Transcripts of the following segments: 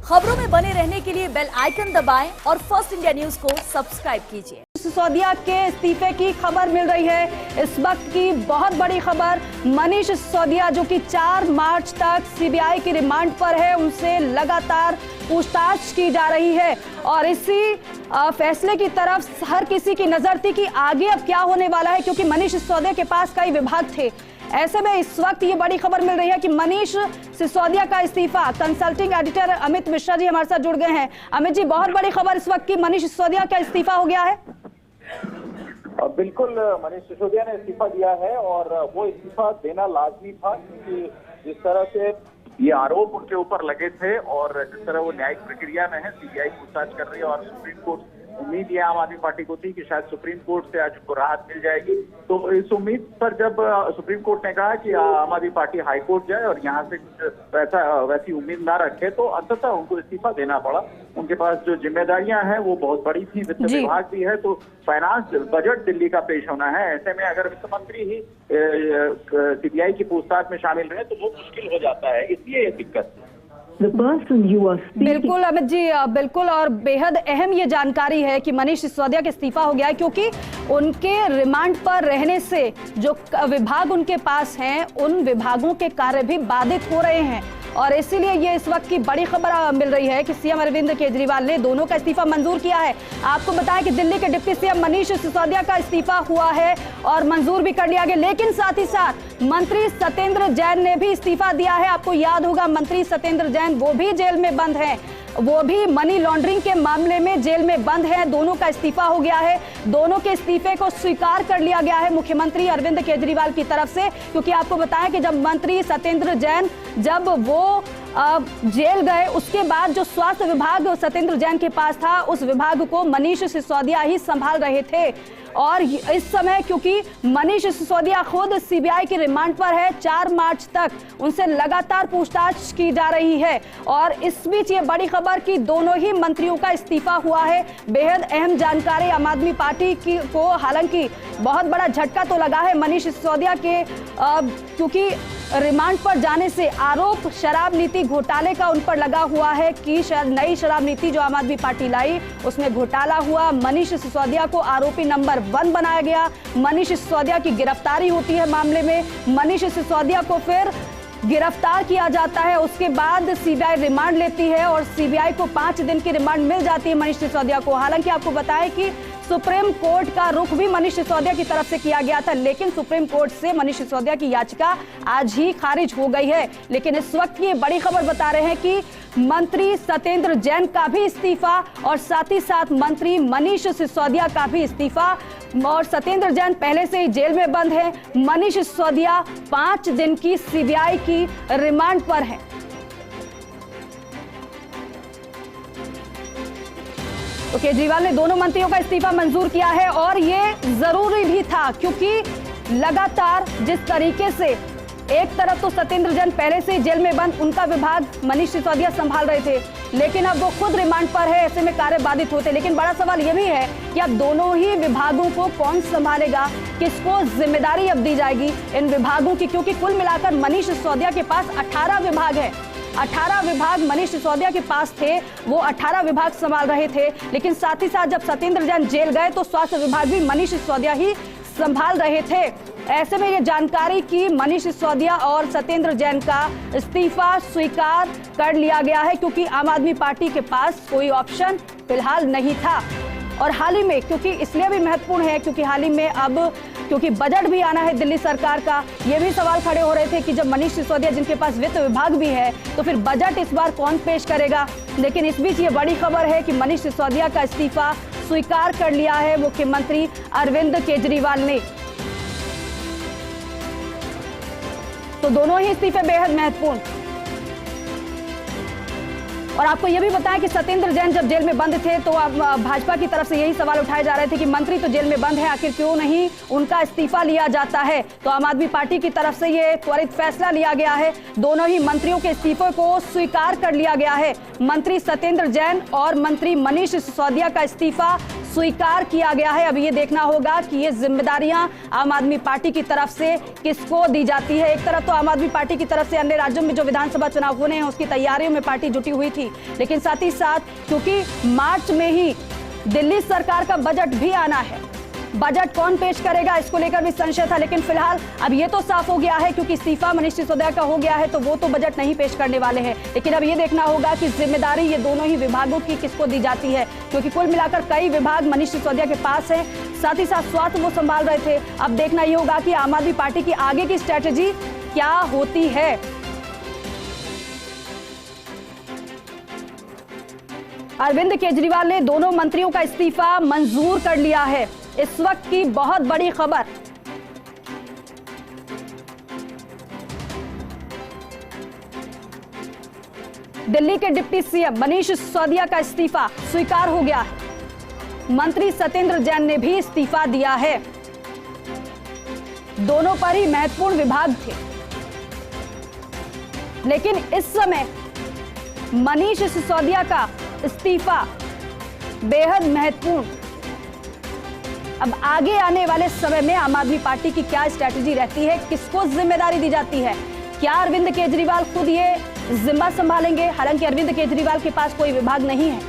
खबरों में बने रहने के लिए बेल आइकन दबाएं और फर्स्ट इंडिया न्यूज को सब्सक्राइब कीजिए। सिसोदिया के इस्तीफे की खबर मिल रही है। इस वक्त की बहुत बड़ी खबर, मनीष सिसोदिया जो कि 4 मार्च तक सीबीआई की रिमांड पर है, उनसे लगातार पूछताछ की जा रही है और इसी फैसले की तरफ हर किसी की नजर थी कि आगे अब क्या होने वाला है, क्योंकि मनीष सिसोदिया के पास कई विभाग थे। ऐसे में इस वक्त ये बड़ी खबर मिल रही है कि मनीष सिसोदिया का इस्तीफा। कंसल्टिंग एडिटर अमित मिश्रा जी हमारे साथ जुड़ गए हैं। अमित जी, बहुत बड़ी खबर इस वक्त की, मनीष सिसोदिया का इस्तीफा हो गया है। बिल्कुल, मनीष सिसोदिया ने इस्तीफा दिया है और वो इस्तीफा देना लाजमी था, क्योंकि जिस तरह से ये आरोप उनके ऊपर लगे थे और जिस तरह वो न्यायिक प्रक्रिया में है, सीबीआई पूछताछ कर रही है और सुप्रीम कोर्ट, उम्मीद ये आम आदमी पार्टी को थी कि शायद सुप्रीम कोर्ट से आज उनको राहत मिल जाएगी। तो इस उम्मीद पर जब सुप्रीम कोर्ट ने कहा कि आम आदमी पार्टी हाई कोर्ट जाए और यहाँ से कुछ वैसी उम्मीद ना रखे, तो अंततः उनको इस्तीफा देना पड़ा। उनके पास जो जिम्मेदारियां हैं वो बहुत बड़ी थी, वित्त विभाग भी है, तो फाइनेंस बजट दिल्ली का पेश होना है। ऐसे में अगर वित्त मंत्री ही सीबीआई की पूछताछ में शामिल रहे तो वो मुश्किल हो जाता है, इसलिए ये दिक्कत है। बिल्कुल अमित जी, बिल्कुल, और बेहद अहम ये जानकारी है कि मनीष सिसोदिया का इस्तीफा हो गया है, क्योंकि उनके रिमांड पर रहने से जो विभाग उनके पास हैं, उन विभागों के कार्य भी बाधित हो रहे हैं और इसीलिए ये इस वक्त की बड़ी खबर मिल रही है कि सीएम अरविंद केजरीवाल ने दोनों का इस्तीफा मंजूर किया है। आपको बताएं कि दिल्ली के डिप्टी सीएम मनीष सिसोदिया का इस्तीफा हुआ है और मंजूर भी कर लिया गया, लेकिन साथ ही साथ मंत्री सत्येंद्र जैन ने भी इस्तीफा दिया है। आपको याद होगा, मंत्री सत्येंद्र जैन वो भी जेल में बंद हैं, वो भी मनी लॉन्ड्रिंग के मामले में जेल में बंद है। दोनों का इस्तीफा हो गया है। दोनों के इस्तीफे को स्वीकार कर लिया गया है मुख्यमंत्री अरविंद केजरीवाल की तरफ से, क्योंकि आपको बताएं कि जब मंत्री सत्येंद्र जैन जब वो जेल गए, उसके बाद जो स्वास्थ्य विभाग सत्येंद्र जैन के पास था, उस विभाग को मनीष सिसोदिया ही संभाल रहे थे। और इस समय क्योंकि मनीष सिसोदिया खुद सीबीआई की रिमांड पर है, 4 मार्च तक उनसे लगातार पूछताछ की जा रही है और इस बीच ये बड़ी खबर कि दोनों ही मंत्रियों का इस्तीफा हुआ है। बेहद अहम जानकारी आम आदमी पार्टी की को हालांकि बहुत बड़ा झटका तो लगा है मनीष सिसोदिया के, क्योंकि रिमांड पर जाने से आरोप शराब नीति घोटाले का उन पर लगा हुआ है कि नई शराब नीति जो आम आदमी पार्टी लाई उसमें घोटाला हुआ। मनीष सिसोदिया को आरोपी नंबर 1 बनाया गया। मनीष सिसोदिया की गिरफ्तारी होती है मामले में, मनीष सिसोदिया को फिर गिरफ्तार किया जाता है, उसके बाद सीबीआई रिमांड लेती है और सीबीआई को 5 दिन की रिमांड मिल जाती है मनीष सिसोदिया को। हालांकि आपको बताएं कि सुप्रीम कोर्ट का रुख भी मनीष सिसोदिया की तरफ से किया गया था, लेकिन सुप्रीम कोर्ट से मनीष सिसोदिया की याचिका आज ही खारिज हो गई है। लेकिन इस वक्त ये बड़ी खबर बता रहे हैं कि मंत्री सत्येंद्र जैन का भी इस्तीफा और साथ ही साथ मंत्री मनीष सिसोदिया का भी इस्तीफा। और सत्येंद्र जैन पहले से ही जेल में बंद है, मनीष सिसोदिया 5 दिन की सीबीआई की रिमांड पर है। तो केजरीवाल ने दोनों मंत्रियों का इस्तीफा मंजूर किया है और ये जरूरी भी था, क्योंकि लगातार जिस तरीके से एक तरफ तो सत्येंद्र जैन पहले से जेल में बंद, उनका विभाग मनीष सिसोदिया संभाल रहे थे, लेकिन अब वो खुद रिमांड पर है, ऐसे में कार्य बाधित होते। लेकिन बड़ा सवाल ये भी है कि अब दोनों ही विभागों को कौन संभालेगा, किसको जिम्मेदारी अब दी जाएगी इन विभागों की, क्योंकि कुल मिलाकर मनीष सिसोदिया के पास 18 विभाग है। 18 विभाग मनीष सिसोदिया के पास थे, वो 18 विभाग संभाल रहे थे। लेकिन साथ ही साथ जब सत्येंद्र जैन जेल गए तो स्वास्थ्य विभाग भी मनीष सिसोदिया ही संभाल रहे थे। ऐसे में ये जानकारी कि मनीष सिसोदिया और सत्येंद्र जैन का इस्तीफा स्वीकार कर लिया गया है, क्योंकि आम आदमी पार्टी के पास कोई ऑप्शन फिलहाल नहीं था। और हाल ही में, क्योंकि इसलिए भी महत्वपूर्ण है क्योंकि हाल ही में अब क्योंकि बजट भी आना है दिल्ली सरकार का, ये भी सवाल खड़े हो रहे थे कि जब मनीष सिसोदिया जिनके पास वित्त विभाग भी है तो फिर बजट इस बार कौन पेश करेगा। लेकिन इस बीच ये बड़ी खबर है कि मनीष सिसोदिया का इस्तीफा स्वीकार कर लिया है मुख्यमंत्री अरविंद केजरीवाल ने। तो दोनों ही इस्तीफे बेहद महत्वपूर्ण। और आपको यह भी बताएं कि सत्येंद्र जैन जब जेल में बंद थे तो भाजपा की तरफ से यही सवाल उठाए जा रहे थे कि मंत्री तो जेल में बंद है, आखिर क्यों नहीं उनका इस्तीफा लिया जाता है। तो आम आदमी पार्टी की तरफ से ये त्वरित फैसला लिया गया है, दोनों ही मंत्रियों के इस्तीफे को स्वीकार कर लिया गया है। मंत्री सत्येंद्र जैन और मंत्री मनीष सिसोदिया का इस्तीफा स्वीकार किया गया है। अब ये देखना होगा कि ये जिम्मेदारियां आम आदमी पार्टी की तरफ से किसको दी जाती है। एक तरफ तो आम आदमी पार्टी की तरफ से अन्य राज्यों में जो विधानसभा चुनाव होने हैं उसकी तैयारियों में पार्टी जुटी हुई थी, लेकिन साथ ही साथ क्योंकि मार्च में ही दिल्ली सरकार का बजट भी आना है, बजट कौन पेश करेगा इसको लेकर भी संशय था, लेकिन फिलहाल अब ये तो साफ हो गया है क्योंकि इस्तीफा मनीष सिसोदिया का हो गया है तो वो तो बजट नहीं पेश करने वाले हैं। लेकिन अब ये देखना होगा कि जिम्मेदारी ये दोनों ही विभागों की किसको दी जाती है, क्योंकि कुल मिलाकर कई विभाग मनीष सिसोदिया के पास है, साथ ही साथ स्वास्थ्य वो संभाल रहे थे। अब देखना ये होगा कि आम आदमी पार्टी की आगे की स्ट्रेटेजी क्या होती है। अरविंद केजरीवाल ने दोनों मंत्रियों का इस्तीफा मंजूर कर लिया है। इस वक्त की बहुत बड़ी खबर, दिल्ली के डिप्टी सीएम मनीष सिसोदिया का इस्तीफा स्वीकार हो गया है। मंत्री सत्येंद्र जैन ने भी इस्तीफा दिया है। दोनों पर ही महत्वपूर्ण विभाग थे, लेकिन इस समय मनीष सिसोदिया का इस्तीफा बेहद महत्वपूर्ण। अब आगे आने वाले समय में आम आदमी पार्टी की क्या स्ट्रैटेजी रहती है, किसको जिम्मेदारी दी जाती है, क्या अरविंद केजरीवाल खुद ये जिम्मा संभालेंगे? हालांकि अरविंद केजरीवाल के पास कोई विभाग नहीं है।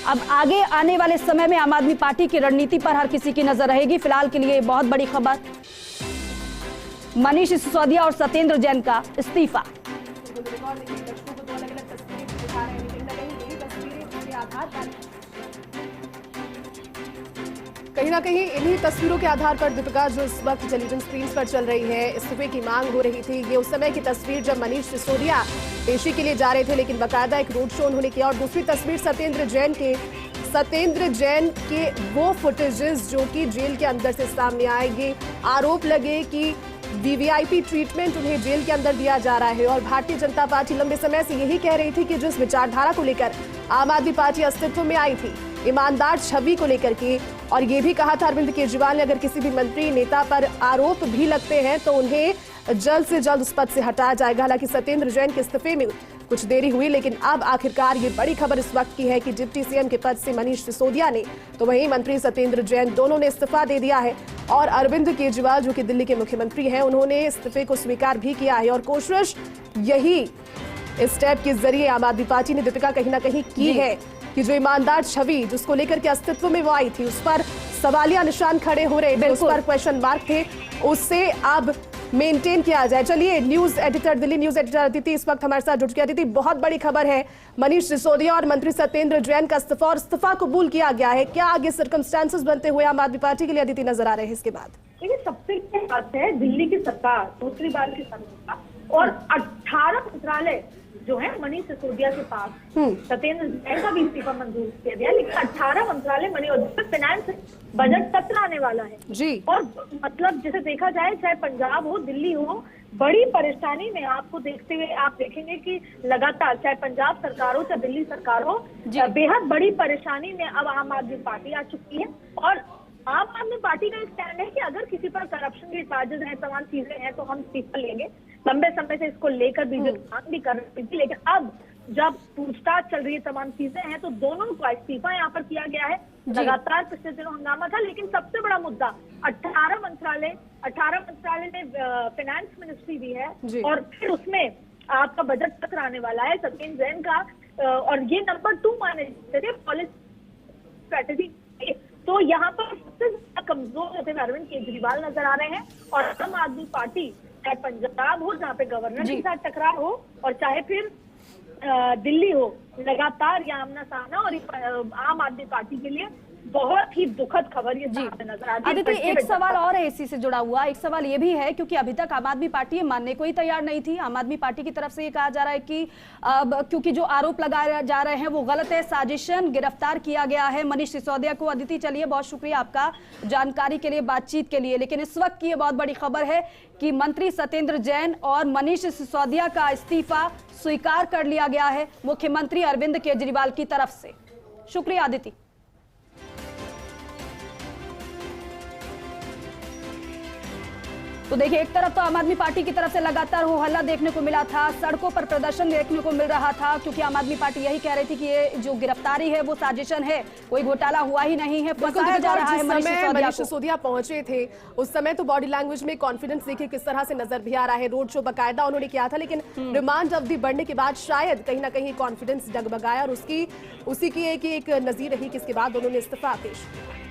अब आगे आने वाले समय में आम आदमी पार्टी की रणनीति पर हर किसी की नजर रहेगी। फिलहाल के लिए बहुत बड़ी खबर, मनीष सिसोदिया और सत्येंद्र जैन का इस्तीफा। कहीं ना कहीं इन्हीं तस्वीरों के आधार पर दीपिका, जो इस वक्त टेलीविजन स्क्रीन पर चल रही है, इस्तीफे की मांग हो रही थी। ये उस समय की तस्वीर जब मनीष सिसोदिया पेशी के लिए जा रहे थे, लेकिन बाकायदा एक रोड शो उन्होंने किया। और दूसरी तस्वीर सत्येंद्र जैन के वो फुटेजेस जो कि जेल के अंदर से सामने आएंगे। आरोप लगे कि वीवीआईपी ट्रीटमेंट उन्हें जेल के अंदर दिया जा रहा है। और भारतीय जनता पार्टी लंबे समय से यही कह रही थी कि जिस विचारधारा को लेकर आम आदमी पार्टी अस्तित्व में आई थी, ईमानदार छवि को लेकर के, और ये भी कहा था अरविंद केजरीवाल ने अगर किसी भी मंत्री नेता पर आरोप भी लगते हैं तो उन्हें जल्द से जल्द उस पद से हटाया जाएगा। हालांकि सत्येंद्र जैन के इस्तीफे में कुछ देरी हुई, लेकिन अब आखिरकार ये बड़ी खबर इस वक्त की है कि डिप्टी सीएम के पद से मनीष सिसोदिया ने तो वहीं मंत्री सत्येंद्र जैन दोनों ने इस्तीफा दे दिया है। और अरविंद केजरीवाल जो कि दिल्ली के मुख्यमंत्री हैं, उन्होंने इस्तीफे को स्वीकार भी किया है। और कोशिश यही इस स्टेप के जरिए आम आदमी पार्टी ने दीपिका कहीं ना कहीं की है कि जो ईमानदार छवि जिसको लेकर के अस्तित्व में वो आई थी, उस पर सवालिया निशान खड़े हो रहे थे, उस पर क्वेश्चन मार्क थे, उससे अब मेंटेन किया जाए। चलिए, news editor, Delhi news editor Aditi इस वक्त हमारे साथ जुट गई। अदिति, बहुत बड़ी खबर है, मनीष सिसोदिया और मंत्री सत्येंद्र जैन का इस्तीफा, और इस्तीफा कबूल किया गया है। क्या आगे सर्कमस्टेंसेस बनते हुए आम आदमी पार्टी के लिए अदिति नजर आ रहे हैं इसके बाद? देखिए, सबसे बड़ी बात है, दिल्ली की सरकार दूसरी बार की सरकार और 18 मंत्रालय जो है मनीष सिसोदिया के पास, सत्येंद्र जैन का भी इस्तीफा मंजूर किया गया, लेकिन 18 मंत्रालय मनीष फाइनेंस बजट सत्र आने वाला है जी। और मतलब जैसे देखा जाए, चाहे पंजाब हो, दिल्ली हो, बड़ी परेशानी में आपको देखते हुए आप देखेंगे कि लगातार चाहे पंजाब सरकार हो चाहे दिल्ली सरकार हो, बेहद बड़ी परेशानी में अब आम आदमी पार्टी आ चुकी है। और आम आदमी पार्टी का स्टैंड है कि अगर किसी पर करप्शन के चार्जेस हैं, तमाम चीजें हैं, तो हम इस्तीफा लेंगे। लंबे समय से इसको लेकर बीजेपी मांग भी कर रही थी, लेकिन अब जब पूछताछ चल रही है, तमाम चीजें हैं, तो दोनों का इस्तीफा यहाँ पर किया गया है। लगातार पिछले दिनों हंगामा था, लेकिन सबसे बड़ा मुद्दा 18 मंत्रालय में फाइनेंस मिनिस्ट्री भी है, और फिर उसमें आपका बजट सत्र आने वाला है सत्येंद्र जैन का, और ये नंबर 2 माने जाते थे पॉलिसी स्ट्रेटेजी। तो यहाँ पर सबसे ज्यादा कमजोर होते हुए अरविंद केजरीवाल नजर आ रहे हैं। और आम आदमी पार्टी, चाहे पंजाब हो जहाँ पे गवर्नर के साथ टकरार हो, और चाहे फिर दिल्ली हो, लगातार ये आमना सामना, और आम आदमी पार्टी के लिए बहुत ही दुखद खबर ये सामने नजर आ रही है। अदिति, एक सवाल और है इसी से जुड़ा हुआ, एक सवाल ये भी है क्योंकि अभी तक आम आदमी पार्टी मानने को ही तैयार नहीं थी। आम आदमी पार्टी की तरफ से ये कहा जा रहा है कि क्योंकि जो आरोप लगाए जा रहे हैं वो गलत है, साजिशन, गिरफ्तार किया गया है मनीष सिसोदिया को। अदिति, चलिए, बहुत शुक्रिया आपका जानकारी के लिए, बातचीत के लिए। लेकिन इस वक्त की ये बहुत बड़ी खबर है कि मंत्री सत्येंद्र जैन और मनीष सिसोदिया का इस्तीफा स्वीकार कर लिया गया है मुख्यमंत्री अरविंद केजरीवाल की तरफ से। शुक्रिया अदिति। तो देखिए, एक तरफ तो आम आदमी पार्टी की तरफ से लगातार हो हल्ला देखने को मिला था, सड़कों पर प्रदर्शन देखने को मिल रहा था, क्योंकि आम आदमी पार्टी यही कह रही थी कि ये जो गिरफ्तारी है वो साजिशन है, कोई घोटाला हुआ ही नहीं है, फंसाया जा रहा है मनीष सिसोदिया पहुंचे थे उस समय तो बॉडी लैंग्वेज में कॉन्फिडेंस देखिए किस तरह से नजर भी आ रहा है। रोड शो बकायदा उन्होंने किया था, लेकिन रिमांड अवधि बढ़ने के बाद शायद कहीं ना कहीं कॉन्फिडेंस डगमगाया और उसी की एक नजीर रही, किसके बाद उन्होंने इस्तीफा पेश किया।